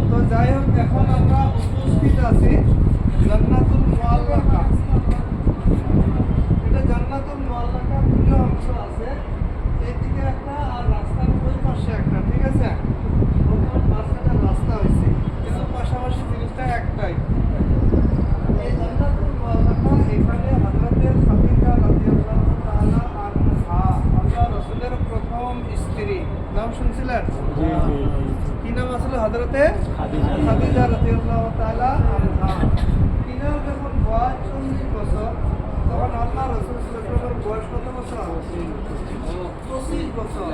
তো যাই হোক, এখন আমরা উপস্থিত আছি জান্নাতুল মুআল্লাকা। এটা জান্নাতুল মুআল্লাকা দুটো অংশ আছে, এইদিকে একটা আর রাস্তার ওই পাশে একটা, ঠিক আছে? বর্তমান মাঝখানে রাস্তা হয়েছে, কিন্তু পাশাপাশি জিনিসটা একটাই। এই জান্নাতুল মুআল্লাকা, এখানে হযরতে খাদিজা রাদিয়াল্লাহু তাআলা আনহা, আল্লাহ রাসূলের প্রথম স্ত্রী, নাম শুনছিলেন? কি নাম আসলে? হযরতে খাদিজা রাদিয়াল্লাহু তাআলা আনহা। তিনার যখন বয়স 40 বছর, তখন আল্লাহ রাসূল সাল্লাল্লাহু আলাইহি ওয়াসাল্লামের বয়স কত বছর? 25 বছর।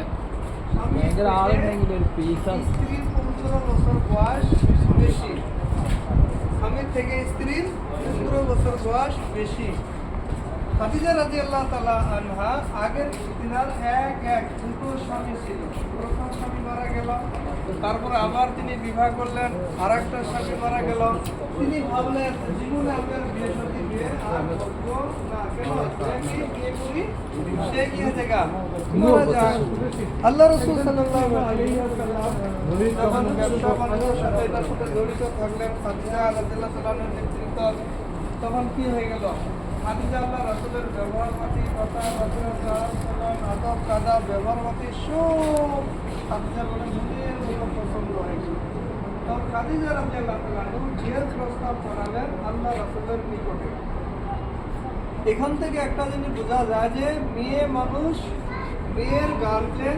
স্ত্রীর 15 বছর বয়স বেশি, স্বামীর থেকে স্ত্রীর 15 বছর বয়স বেশি। খাদিজা রাদিয়াল্লাহু তাআলা আনহা আগের তিনার দুটো স্বামী ছিল। প্রথম স্বামী মারা গেল, তারপরে আবার তিনি বিবাহ করলেন, আর একটা স্বামী মারা গেল। তিনি ভাবলেন জীবনে আমার বিয়ে শাদী বিয়ে আর করবো না, কেন? বিয়ে করি সে কি হয়ে জায়গা মারা যায়। আল্লাহ রাসূল সাল্লাল্লাহু আলাইহি ওয়াসাল্লাম যখন ব্যবসা বাণিজ্যের সাথে এটার সাথে জড়িত থাকলেন, খাদিজা রাদিয়াল্লাহু তাআলার নেতৃত্ব, তখন কি হয়ে গেল? খাদিজা আল্লাহ রাসূলের ব্যবহারপাতি, কথাবার্তা, চাল-চলন, আদব কায়দা, ব্যবহারপাতি সব খাদিজার বলে মনের মতো পছন্দ হয়ে গেল। তো খাদিজা রাদিয়াল্লাহু তাআলা বিয়ের প্রস্তাব করালেন আল্লাহ রাসূলের নিকটে। এখান থেকে একটা জিনিস বোঝা যায় যে মেয়ে মানুষ, মেয়ের গার্জেন